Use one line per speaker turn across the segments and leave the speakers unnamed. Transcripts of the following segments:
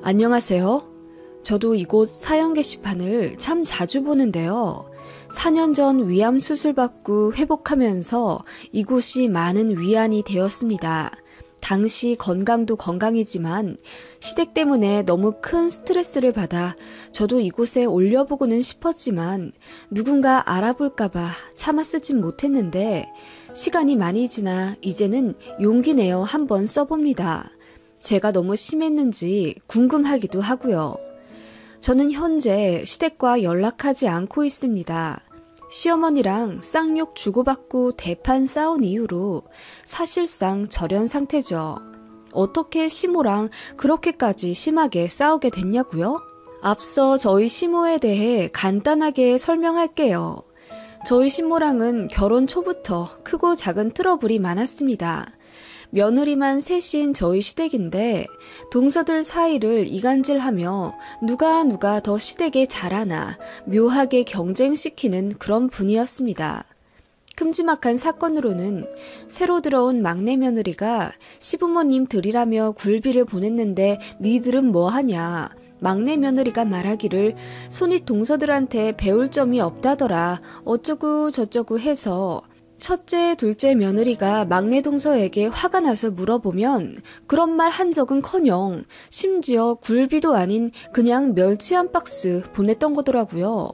안녕하세요. 저도 이곳 사연 게시판을 참 자주 보는데요. 4년 전 위암 수술 받고 회복하면서 이곳이 많은 위안이 되었습니다. 당시 건강도 건강이지만 시댁 때문에 너무 큰 스트레스를 받아 저도 이곳에 올려보고는 싶었지만 누군가 알아볼까봐 참아쓰진 못했는데 시간이 많이 지나 이제는 용기 내어 한번 써봅니다. 제가 너무 심했는지 궁금하기도 하고요. 저는 현재 시댁과 연락하지 않고 있습니다. 시어머니랑 쌍욕 주고받고 대판 싸운 이후로 사실상 절연 상태죠. 어떻게 시모랑 그렇게까지 심하게 싸우게 됐냐고요? 앞서 저희 시모에 대해 간단하게 설명할게요. 저희 시모랑은 결혼 초부터 크고 작은 트러블이 많았습니다. 며느리만 셋인 저희 시댁인데 동서들 사이를 이간질하며 누가 더 시댁에 잘하나 묘하게 경쟁시키는 그런 분이었습니다. 큼지막한 사건으로는 새로 들어온 막내 며느리가 시부모님 들이라며 굴비를 보냈는데 니들은 뭐하냐. 막내 며느리가 말하기를 손이 동서들한테 배울 점이 없다더라. 어쩌고 저쩌고 해서 첫째, 둘째 며느리가 막내 동서에게 화가 나서 물어보면 그런 말 한 적은커녕 심지어 굴비도 아닌 그냥 멸치 한 박스 보냈던 거더라고요.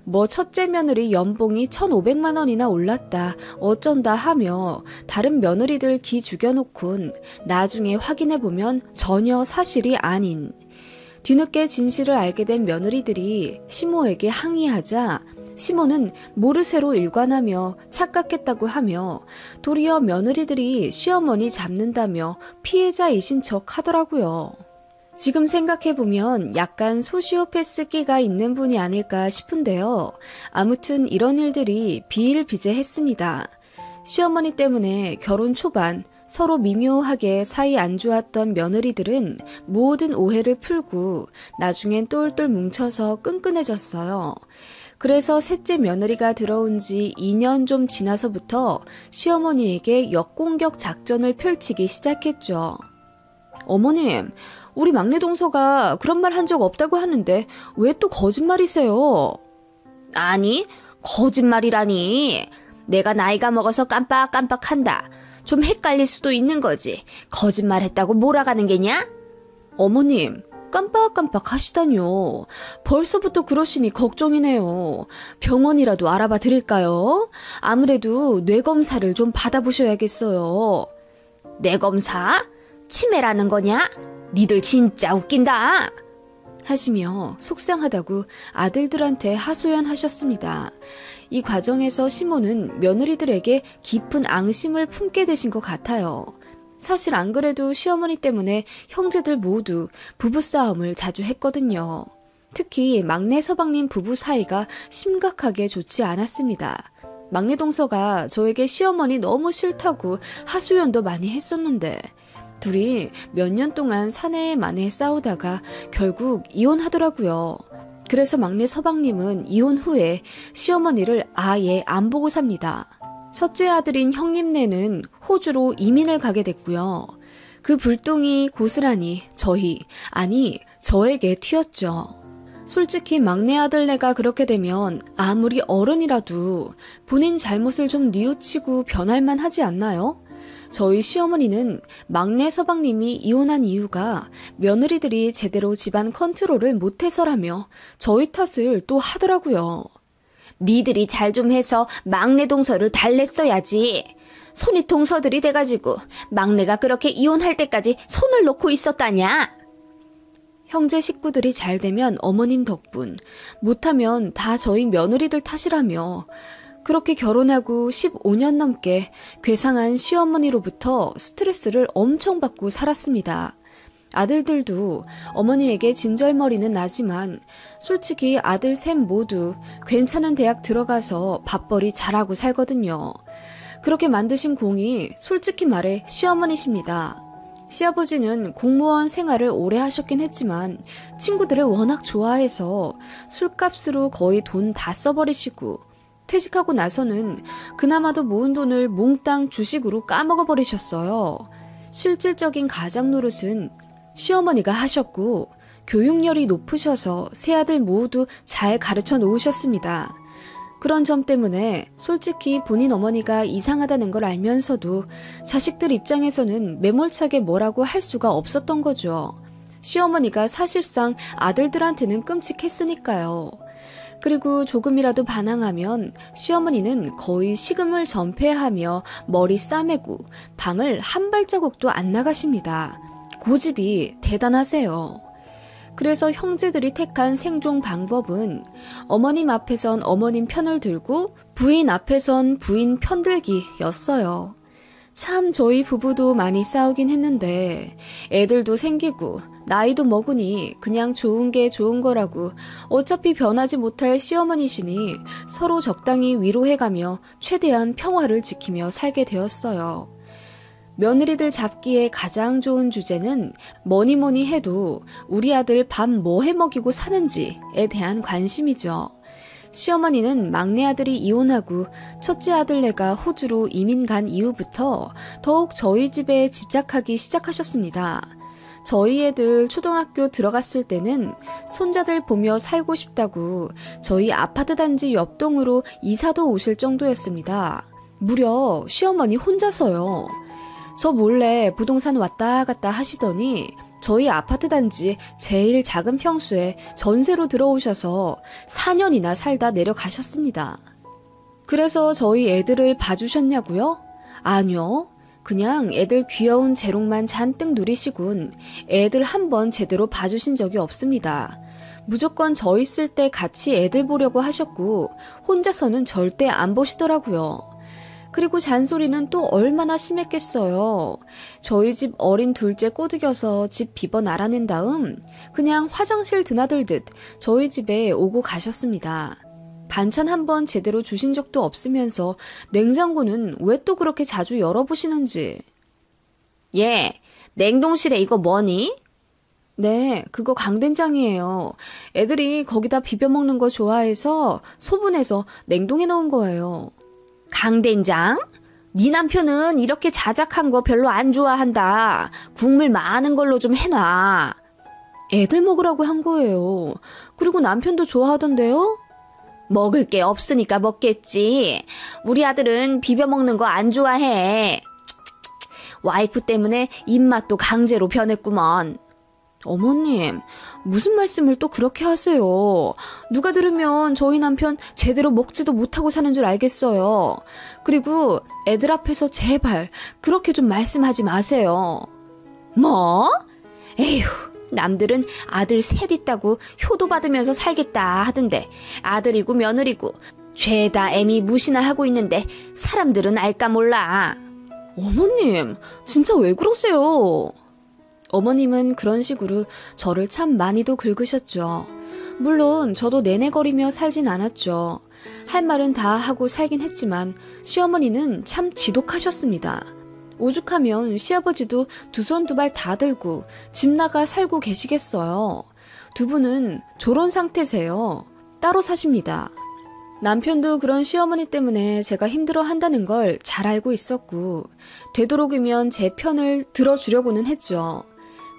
뭐 첫째 며느리 연봉이 1,500만 원이나 올랐다 어쩐다 하며 다른 며느리들 기 죽여놓곤 나중에 확인해보면 전혀 사실이 아닌. 뒤늦게 진실을 알게 된 며느리들이 시모에게 항의하자 시모는 모르쇠로 일관하며 착각했다고 하며 도리어 며느리들이 시어머니 잡는다며 피해자이신 척 하더라고요. 지금 생각해보면 약간 소시오패스 끼가 있는 분이 아닐까 싶은데요. 아무튼 이런 일들이 비일비재했습니다. 시어머니 때문에 결혼 초반 서로 미묘하게 사이 안 좋았던 며느리들은 모든 오해를 풀고 나중엔 똘똘 뭉쳐서 끈끈해졌어요. 그래서 셋째 며느리가 들어온 지 2년 좀 지나서부터 시어머니에게 역공격 작전을 펼치기 시작했죠. 어머님, 우리 막내 동서가 그런 말 한 적 없다고 하는데 왜 또 거짓말이세요?
아니, 거짓말이라니. 내가 나이가 먹어서 깜빡깜빡한다. 좀 헷갈릴 수도 있는 거지. 거짓말했다고 몰아가는 게냐?
어머님, 깜빡깜빡 하시다뇨. 벌써부터 그러시니 걱정이네요. 병원이라도 알아봐 드릴까요? 아무래도 뇌검사를 좀 받아보셔야겠어요.
뇌검사? 치매라는 거냐? 니들 진짜 웃긴다.
하시며 속상하다고 아들들한테 하소연하셨습니다. 이 과정에서 시모는 며느리들에게 깊은 앙심을 품게 되신 것 같아요. 사실 안 그래도 시어머니 때문에 형제들 모두 부부싸움을 자주 했거든요. 특히 막내 서방님 부부 사이가 심각하게 좋지 않았습니다. 막내 동서가 저에게 시어머니 너무 싫다고 하소연도 많이 했었는데 둘이 몇 년 동안 사내에 만에 싸우다가 결국 이혼하더라고요. 그래서 막내 서방님은 이혼 후에 시어머니를 아예 안 보고 삽니다. 첫째 아들인 형님네는 호주로 이민을 가게 됐고요. 그 불똥이 고스란히 저에게 튀었죠. 솔직히 막내 아들네가 그렇게 되면 아무리 어른이라도 본인 잘못을 좀 뉘우치고 변할만 하지 않나요? 저희 시어머니는 막내 서방님이 이혼한 이유가 며느리들이 제대로 집안 컨트롤을 못해서라며 저희 탓을 또 하더라고요.
니들이 잘 좀 해서 막내 동서를 달랬어야지. 손이 동서들이 돼가지고 막내가 그렇게 이혼할 때까지 손을 놓고 있었다냐?
형제 식구들이 잘 되면 어머님 덕분, 못하면 다 저희 며느리들 탓이라며 그렇게 결혼하고 15년 넘게 괴상한 시어머니로부터 스트레스를 엄청 받고 살았습니다. 아들들도 어머니에게 진절머리는 나지만 솔직히 아들 셋 모두 괜찮은 대학 들어가서 밥벌이 잘하고 살거든요. 그렇게 만드신 공이 솔직히 말해 시어머니십니다. 시아버지는 공무원 생활을 오래 하셨긴 했지만 친구들을 워낙 좋아해서 술값으로 거의 돈 다 써버리시고 퇴직하고 나서는 그나마도 모은 돈을 몽땅 주식으로 까먹어버리셨어요. 실질적인 가장 노릇은 시어머니가 하셨고 교육열이 높으셔서 세 아들 모두 잘 가르쳐 놓으셨습니다. 그런 점 때문에 솔직히 본인 어머니가 이상하다는 걸 알면서도 자식들 입장에서는 매몰차게 뭐라고 할 수가 없었던 거죠. 시어머니가 사실상 아들들한테는 끔찍했으니까요. 그리고 조금이라도 반항하면 시어머니는 거의 식음을 전폐하며 머리 싸매고 방을 한 발자국도 안 나가십니다. 고집이 대단하세요. 그래서 형제들이 택한 생존 방법은 어머님 앞에선 어머님 편을 들고 부인 앞에선 부인 편들기였어요. 참 저희 부부도 많이 싸우긴 했는데 애들도 생기고 나이도 먹으니 그냥 좋은 게 좋은 거라고 어차피 변하지 못할 시어머니시니 서로 적당히 위로해가며 최대한 평화를 지키며 살게 되었어요. 며느리들 잡기에 가장 좋은 주제는 뭐니 해도 우리 아들 밥 뭐 해먹이고 사는지에 대한 관심이죠. 시어머니는 막내 아들이 이혼하고 첫째 아들네가 호주로 이민 간 이후부터 더욱 저희 집에 집착하기 시작하셨습니다. 저희 애들 초등학교 들어갔을 때는 손자들 보며 살고 싶다고 저희 아파트 단지 옆동으로 이사도 오실 정도였습니다. 무려 시어머니 혼자서요. 저 몰래 부동산 왔다 갔다 하시더니 저희 아파트 단지 제일 작은 평수에 전세로 들어오셔서 4년이나 살다 내려가셨습니다. 그래서 저희 애들을 봐주셨냐고요? 아니요. 그냥 애들 귀여운 재롱만 잔뜩 누리시곤 애들 한 번 제대로 봐주신 적이 없습니다. 무조건 저 있을 때 같이 애들 보려고 하셨고 혼자서는 절대 안 보시더라고요. 그리고 잔소리는 또 얼마나 심했겠어요. 저희 집 어린 둘째 꼬드겨서 집 비번 알아낸 다음 그냥 화장실 드나들듯 저희 집에 오고 가셨습니다. 반찬 한 번 제대로 주신 적도 없으면서 냉장고는 왜 또 그렇게 자주 열어보시는지.
얘, 냉동실에 이거 뭐니?
네, 그거 강된장이에요. 애들이 거기다 비벼 먹는 거 좋아해서 소분해서 냉동해 놓은 거예요.
강된장? 네 남편은 이렇게 자작한 거 별로 안 좋아한다. 국물 많은 걸로 좀 해놔.
애들 먹으라고 한 거예요. 그리고 남편도 좋아하던데요?
먹을 게 없으니까 먹겠지. 우리 아들은 비벼 먹는 거 안 좋아해. 와이프 때문에 입맛도 강제로 변했구먼.
어머님, 무슨 말씀을 또 그렇게 하세요? 누가 들으면 저희 남편 제대로 먹지도 못하고 사는 줄 알겠어요. 그리고 애들 앞에서 제발 그렇게 좀 말씀하지 마세요.
뭐? 에휴, 남들은 아들 셋 있다고 효도 받으면서 살겠다 하던데 아들이고 며느리고 죄다 애미 무시나 하고 있는데 사람들은 알까 몰라.
어머님, 진짜 왜 그러세요? 어머님은 그런 식으로 저를 참 많이도 긁으셨죠. 물론 저도 내내거리며 살진 않았죠. 할 말은 다 하고 살긴 했지만 시어머니는 참 지독하셨습니다. 오죽하면 시아버지도 두 손 두 발 다 들고 집 나가 살고 계시겠어요. 두 분은 저런 상태세요. 따로 사십니다. 남편도 그런 시어머니 때문에 제가 힘들어 한다는 걸 잘 알고 있었고 되도록이면 제 편을 들어주려고는 했죠.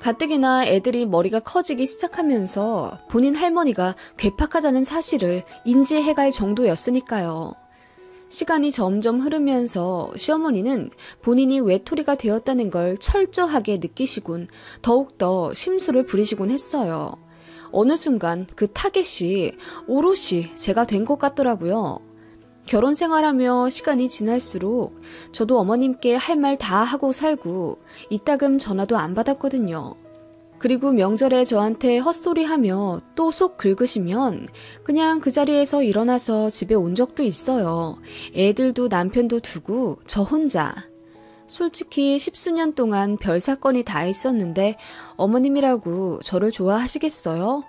가뜩이나 애들이 머리가 커지기 시작하면서 본인 할머니가 괴팍하다는 사실을 인지해갈 정도였으니까요. 시간이 점점 흐르면서 시어머니는 본인이 외톨이가 되었다는 걸 철저하게 느끼시곤 더욱더 심술을 부리시곤 했어요. 어느 순간 그 타겟이 오롯이 제가 된 것 같더라고요. 결혼 생활하며 시간이 지날수록 저도 어머님께 할 말 다 하고 살고 이따금 전화도 안 받았거든요. 그리고 명절에 저한테 헛소리하며 또 속 긁으시면 그냥 그 자리에서 일어나서 집에 온 적도 있어요. 애들도 남편도 두고 저 혼자. 솔직히 십수년 동안 별 사건이 다 있었는데 어머님이라고 저를 좋아하시겠어요?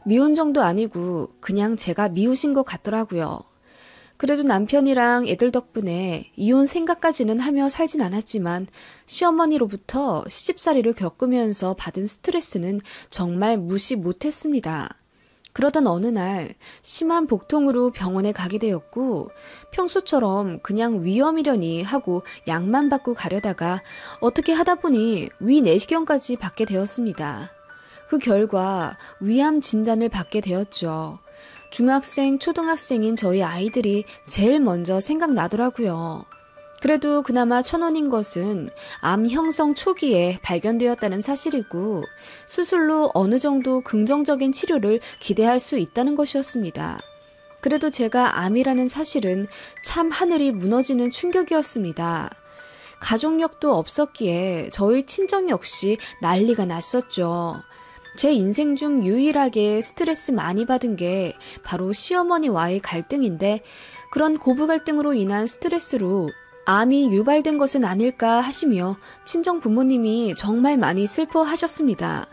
미운 정도 아니고 그냥 제가 미우신 것 같더라고요. 그래도 남편이랑 애들 덕분에 이혼 생각까지는 하며 살진 않았지만 시어머니로부터 시집살이를 겪으면서 받은 스트레스는 정말 무시 못했습니다. 그러던 어느 날 심한 복통으로 병원에 가게 되었고 평소처럼 그냥 위염이려니 하고 약만 받고 가려다가 어떻게 하다 보니 위 내시경까지 받게 되었습니다. 그 결과 위암 진단을 받게 되었죠. 중학생, 초등학생인 저희 아이들이 제일 먼저 생각나더라고요. 그래도 그나마 천원인 것은 암 형성 초기에 발견되었다는 사실이고 수술로 어느 정도 긍정적인 치료를 기대할 수 있다는 것이었습니다. 그래도 제가 암이라는 사실은 참 하늘이 무너지는 충격이었습니다. 가족력도 없었기에 저희 친정 역시 난리가 났었죠. 제 인생 중 유일하게 스트레스 많이 받은 게 바로 시어머니와의 갈등인데 그런 고부 갈등으로 인한 스트레스로 암이 유발된 것은 아닐까 하시며 친정 부모님이 정말 많이 슬퍼하셨습니다.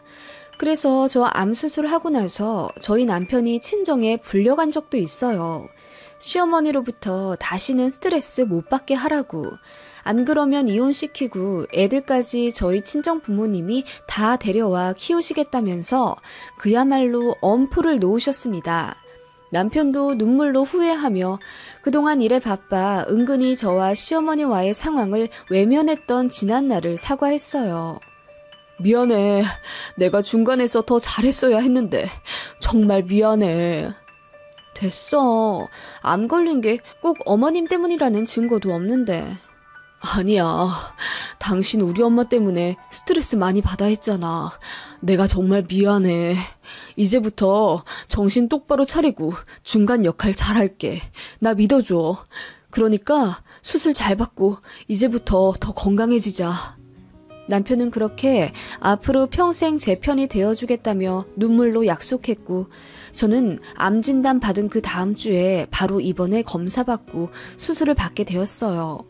그래서 저 암 수술하고 나서 저희 남편이 친정에 불려간 적도 있어요. 시어머니로부터 다시는 스트레스 못 받게 하라고. 안 그러면 이혼시키고 애들까지 저희 친정 부모님이 다 데려와 키우시겠다면서 그야말로 엄포를 놓으셨습니다. 남편도 눈물로 후회하며 그동안 일에 바빠 은근히 저와 시어머니와의 상황을 외면했던 지난날을 사과했어요. 미안해. 내가 중간에서 더 잘했어야 했는데 정말 미안해. 됐어. 암 걸린 게 꼭 어머님 때문이라는 증거도 없는데. 아니야. 당신 우리 엄마 때문에 스트레스 많이 받아 했잖아. 내가 정말 미안해. 이제부터 정신 똑바로 차리고 중간 역할 잘할게. 나 믿어줘. 그러니까 수술 잘 받고 이제부터 더 건강해지자. 남편은 그렇게 앞으로 평생 제 편이 되어주겠다며 눈물로 약속했고 저는 암 진단 받은 그 다음 주에 바로 입원해 검사받고 수술을 받게 되었어요.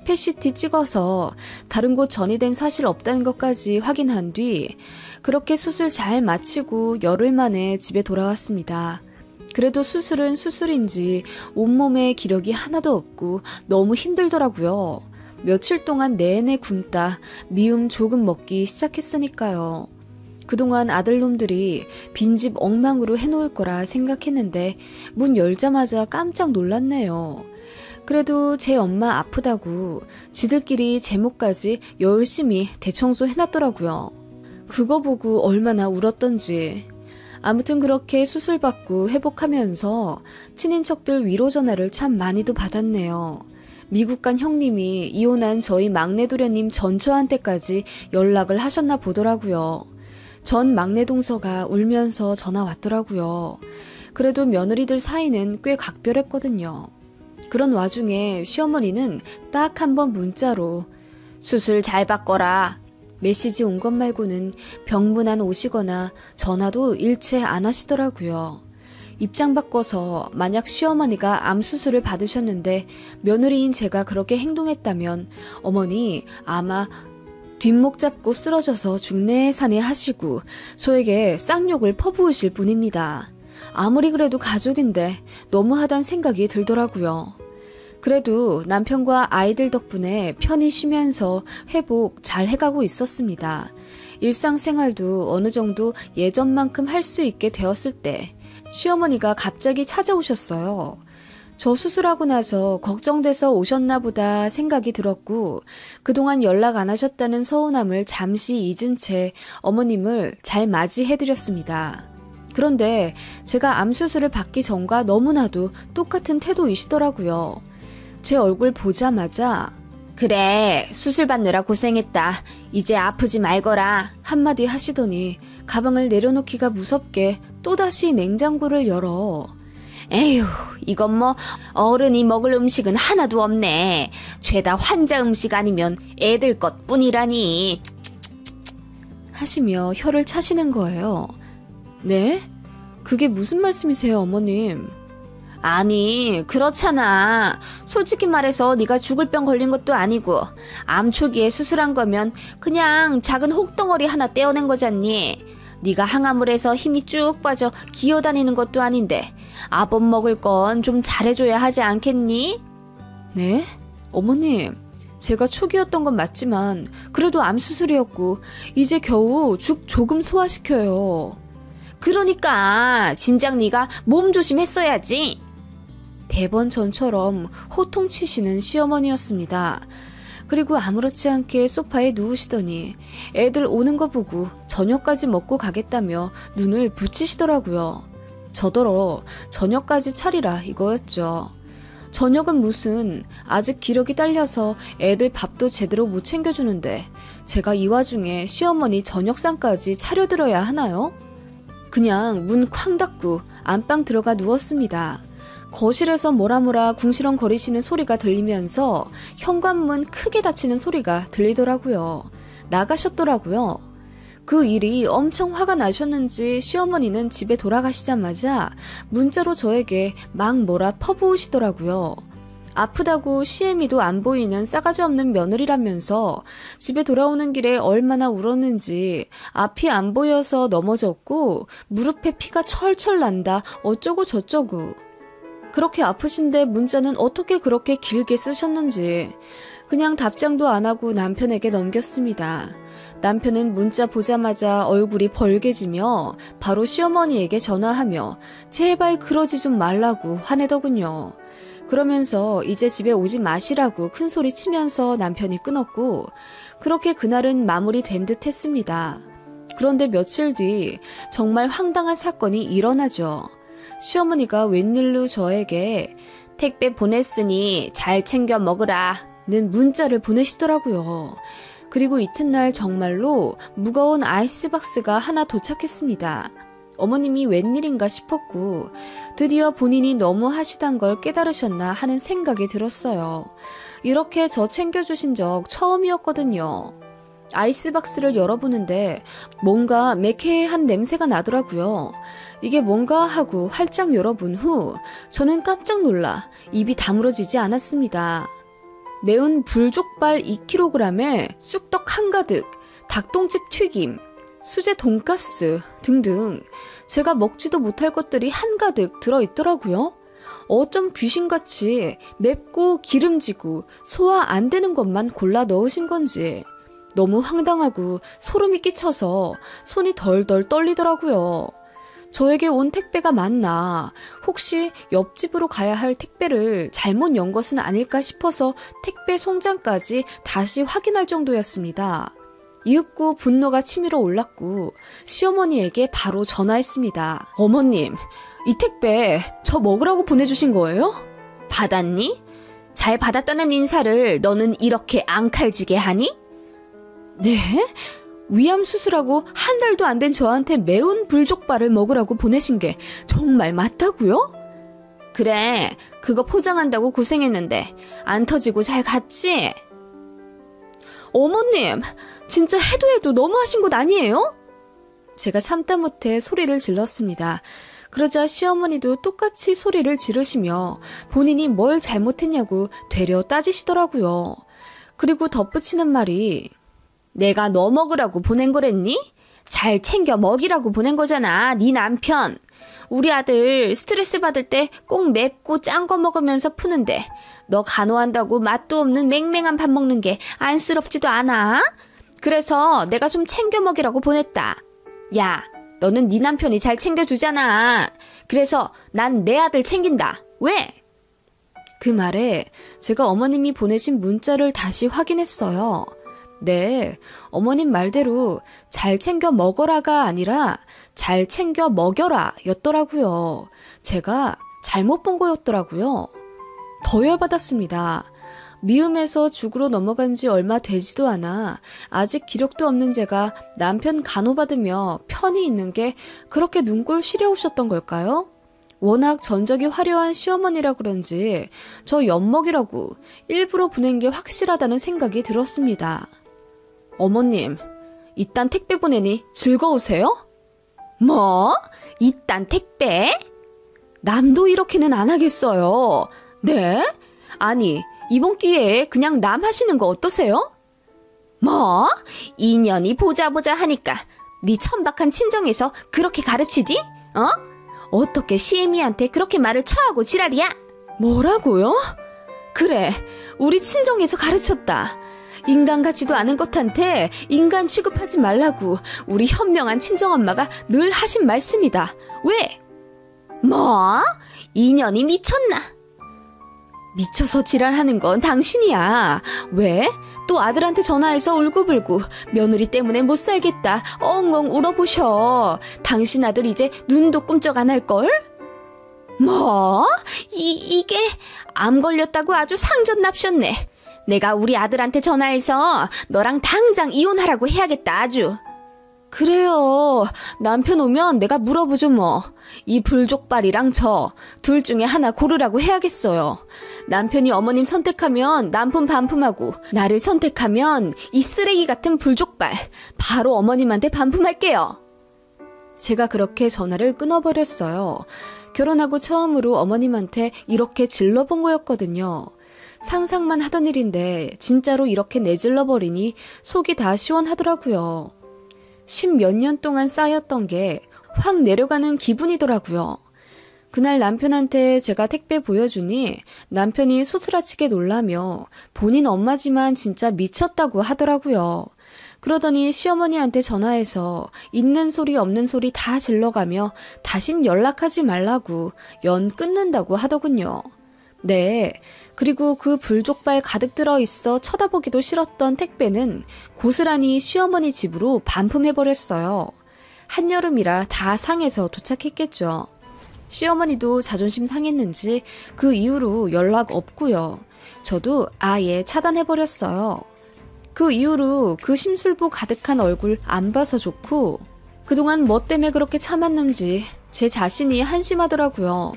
펫CT 찍어서 다른 곳 전이된 사실 없다는 것까지 확인한 뒤 그렇게 수술 잘 마치고 열흘 만에 집에 돌아왔습니다. 그래도 수술은 수술인지 온몸에 기력이 하나도 없고 너무 힘들더라고요. 며칠 동안 내내 굶다 미음 조금 먹기 시작했으니까요. 그동안 아들놈들이 빈집 엉망으로 해놓을 거라 생각했는데 문 열자마자 깜짝 놀랐네요. 그래도 제 엄마 아프다고 지들끼리 제목까지 열심히 대청소 해놨더라고요. 그거 보고 얼마나 울었던지. 아무튼 그렇게 수술받고 회복하면서 친인척들 위로 전화를 참 많이도 받았네요. 미국 간 형님이 이혼한 저희 막내 도련님 전처한테까지 연락을 하셨나 보더라고요. 전 막내 동서가 울면서 전화 왔더라고요. 그래도 며느리들 사이는 꽤 각별했거든요. 그런 와중에 시어머니는 딱 한 번 문자로 수술 잘 받거라 메시지 온 것 말고는 병문 안 오시거나 전화도 일체 안 하시더라고요. 입장 바꿔서 만약 시어머니가 암 수술을 받으셨는데 며느리인 제가 그렇게 행동했다면 어머니 아마 뒷목 잡고 쓰러져서 중내산해 하시고 저에게 쌍욕을 퍼부으실 분입니다. 아무리 그래도 가족인데 너무하단 생각이 들더라고요. 그래도 남편과 아이들 덕분에 편히 쉬면서 회복 잘 해가고 있었습니다. 일상생활도 어느 정도 예전만큼 할 수 있게 되었을 때 시어머니가 갑자기 찾아오셨어요. 저 수술하고 나서 걱정돼서 오셨나 보다 생각이 들었고 그동안 연락 안 하셨다는 서운함을 잠시 잊은 채 어머님을 잘 맞이해드렸습니다. 그런데 제가 암 수술을 받기 전과 너무나도 똑같은 태도이시더라고요. 제 얼굴 보자마자 그래 수술 받느라 고생했다. 이제 아프지 말거라 한마디 하시더니 가방을 내려놓기가 무섭게 또다시 냉장고를 열어 에휴 이건 뭐 어른이 먹을 음식은 하나도 없네. 죄다 환자 음식 아니면 애들 것뿐이라니 하시며 혀를 차시는 거예요. 네? 그게 무슨 말씀이세요 어머님? 아니 그렇잖아. 솔직히 말해서 네가 죽을 병 걸린 것도 아니고 암 초기에 수술한 거면 그냥 작은 혹덩어리 하나 떼어낸 거잖니. 네가 항암을 해서 힘이 쭉 빠져 기어다니는 것도 아닌데 아범 먹을 건 좀 잘해줘야 하지 않겠니? 네? 어머님 제가 초기였던 건 맞지만 그래도 암 수술이었고 이제 겨우 죽 조금 소화시켜요. 그러니까 진작 네가 몸 조심했어야지. 대번 전처럼 호통치시는 시어머니였습니다. 그리고 아무렇지 않게 소파에 누우시더니 애들 오는 거 보고 저녁까지 먹고 가겠다며 눈을 붙이시더라고요. 저더러 저녁까지 차리라 이거였죠. 저녁은 무슨, 아직 기력이 딸려서 애들 밥도 제대로 못 챙겨주는데 제가 이 와중에 시어머니 저녁상까지 차려드려야 하나요? 그냥 문 쾅 닫고 안방 들어가 누웠습니다. 거실에서 뭐라 궁시렁거리시는 소리가 들리면서 현관문 크게 닫히는 소리가 들리더라고요. 나가셨더라고요. 그 일이 엄청 화가 나셨는지 시어머니는 집에 돌아가시자마자 문자로 저에게 막 뭐라 퍼부으시더라고요. 아프다고 시애미도 안 보이는 싸가지 없는 며느리라면서 집에 돌아오는 길에 얼마나 울었는지 앞이 안 보여서 넘어졌고 무릎에 피가 철철 난다 어쩌고 저쩌고. 그렇게 아프신데 문자는 어떻게 그렇게 길게 쓰셨는지 그냥 답장도 안 하고 남편에게 넘겼습니다. 남편은 문자 보자마자 얼굴이 벌개지며 바로 시어머니에게 전화하며 제발 그러지 좀 말라고 화내더군요. 그러면서 이제 집에 오지 마시라고 큰소리 치면서 남편이 끊었고 그렇게 그날은 마무리된 듯 했습니다. 그런데 며칠 뒤 정말 황당한 사건이 일어나죠. 시어머니가 웬일로 저에게 택배 보냈으니 잘 챙겨 먹으라는 문자를 보내시더라고요. 그리고 이튿날 정말로 무거운 아이스박스가 하나 도착했습니다. 어머님이 웬일인가 싶었고 드디어 본인이 너무 하시단 걸 깨달으셨나 하는 생각이 들었어요. 이렇게 저 챙겨주신 적 처음이었거든요. 아이스박스를 열어보는데 뭔가 매캐한 냄새가 나더라고요. 이게 뭔가 하고 활짝 열어본 후 저는 깜짝 놀라 입이 다물어지지 않았습니다. 매운 불족발 2kg에 쑥떡 한가득, 닭똥집 튀김, 수제 돈가스 등등 제가 먹지도 못할 것들이 한가득 들어있더라고요. 어쩜 귀신같이 맵고 기름지고 소화 안 되는 것만 골라 넣으신 건지 너무 황당하고 소름이 끼쳐서 손이 덜덜 떨리더라고요. 저에게 온 택배가 맞나, 혹시 옆집으로 가야 할 택배를 잘못 연 것은 아닐까 싶어서 택배 송장까지 다시 확인할 정도였습니다. 이윽고 분노가 치밀어 올랐고 시어머니에게 바로 전화했습니다. 어머님, 이 택배 저 먹으라고 보내주신 거예요?
받았니? 잘 받았다는 인사를 너는 이렇게 앙칼지게 하니?
네? 위암 수술하고 한 달도 안 된 저한테 매운 불족발을 먹으라고 보내신 게 정말 맞다고요?
그래, 그거 포장한다고 고생했는데 안 터지고 잘 갔지?
어머님, 진짜 해도 너무하신 것 아니에요? 제가 참다 못해 소리를 질렀습니다. 그러자 시어머니도 똑같이 소리를 지르시며 본인이 뭘 잘못했냐고 되려 따지시더라고요. 그리고 덧붙이는 말이
내가 너 먹으라고 보낸 거랬니? 잘 챙겨 먹이라고 보낸 거잖아, 네 남편. 우리 아들 스트레스 받을 때 꼭 맵고 짠 거 먹으면서 푸는데 너 간호한다고 맛도 없는 맹맹한 밥 먹는 게 안쓰럽지도 않아? 그래서 내가 좀 챙겨 먹이라고 보냈다. 야, 너는 네 남편이 잘 챙겨주잖아. 그래서 난 내 아들 챙긴다. 왜?
그 말에 제가 어머님이 보내신 문자를 다시 확인했어요. 네, 어머님 말대로 잘 챙겨 먹어라가 아니라 잘 챙겨 먹여라 였더라고요. 제가 잘못 본 거였더라고요. 더 열받았습니다. 미음에서 죽으로 넘어간 지 얼마 되지도 않아 아직 기력도 없는 제가 남편 간호받으며 편히 있는 게 그렇게 눈꼴 시려우셨던 걸까요? 워낙 전적이 화려한 시어머니라 그런지 저 엿먹이라고 일부러 보낸 게 확실하다는 생각이 들었습니다. 어머님, 이딴 택배 보내니 즐거우세요?
뭐? 이딴 택배?
남도 이렇게는 안 하겠어요.
네? 아니, 이번 기회에 그냥 남 하시는 거 어떠세요? 뭐? 인연이 보자 하니까 네 천박한 친정에서 그렇게 가르치디? 어? 어떻게 시애미한테 그렇게 말을 처하고 지랄이야?
뭐라고요?
그래, 우리 친정에서 가르쳤다. 인간 같지도 않은 것한테 인간 취급하지 말라고 우리 현명한 친정엄마가 늘 하신 말씀이다. 왜? 뭐? 인연이 미쳤나? 미쳐서 지랄하는 건 당신이야. 왜? 또 아들한테 전화해서 울고불고 며느리 때문에 못 살겠다 엉엉 울어보셔. 당신 아들 이제 눈도 꿈쩍 안 할걸? 뭐? 이게 암 걸렸다고 아주 상전납셨네. 내가 우리 아들한테 전화해서 너랑 당장 이혼하라고 해야겠다 아주. 그래요. 남편 오면 내가 물어보죠 뭐. 이 불족발이랑 저 둘 중에 하나 고르라고 해야겠어요. 남편이 어머님 선택하면 남품 반품하고 나를 선택하면 이 쓰레기 같은 불족발 바로 어머님한테 반품할게요. 제가 그렇게 전화를 끊어버렸어요. 결혼하고 처음으로 어머님한테 이렇게 질러본 거였거든요. 상상만 하던 일인데 진짜로 이렇게 내질러버리니 속이 다 시원하더라고요. 10몇 년 동안 쌓였던 게 확 내려가는 기분이더라고요. 그날 남편한테 제가 택배 보여주니 남편이 소스라치게 놀라며 본인 엄마지만 진짜 미쳤다고 하더라고요. 그러더니 시어머니한테 전화해서 있는 소리 없는 소리 다 질러가며 다신 연락하지 말라고 연 끊는다고 하더군요. 네, 그리고 그 불족발 가득 들어있어 쳐다보기도 싫었던 택배는 고스란히 시어머니 집으로 반품해버렸어요. 한여름이라 다 상해서 도착했겠죠. 시어머니도 자존심 상했는지 그 이후로 연락 없고요. 저도 아예 차단해버렸어요. 그 이후로 그 심술보 가득한 얼굴 안 봐서 좋고 그동안 뭐 때문에 그렇게 참았는지 제 자신이 한심하더라고요.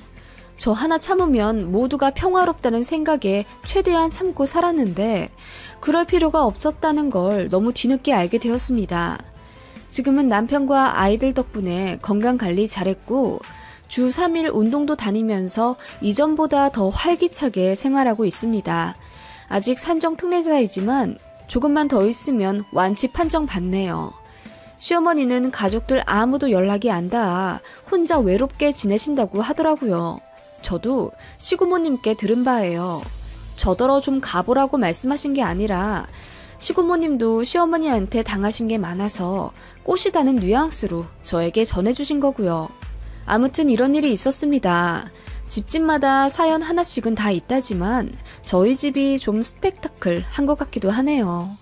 저 하나 참으면 모두가 평화롭다는 생각에 최대한 참고 살았는데 그럴 필요가 없었다는 걸 너무 뒤늦게 알게 되었습니다. 지금은 남편과 아이들 덕분에 건강관리 잘했고 주 3일 운동도 다니면서 이전보다 더 활기차게 생활하고 있습니다. 아직 산정특례자이지만 조금만 더 있으면 완치 판정 받네요. 시어머니는 가족들 아무도 연락이 안 닿아 혼자 외롭게 지내신다고 하더라고요. 저도 시구모님께 들은 바예요. 저더러 좀 가보라고 말씀하신 게 아니라 시구모님도 시어머니한테 당하신 게 많아서 꼬시다는 뉘앙스로 저에게 전해주신 거고요. 아무튼 이런 일이 있었습니다. 집집마다 사연 하나씩은 다 있다지만 저희 집이 좀 스펙타클한 것 같기도 하네요.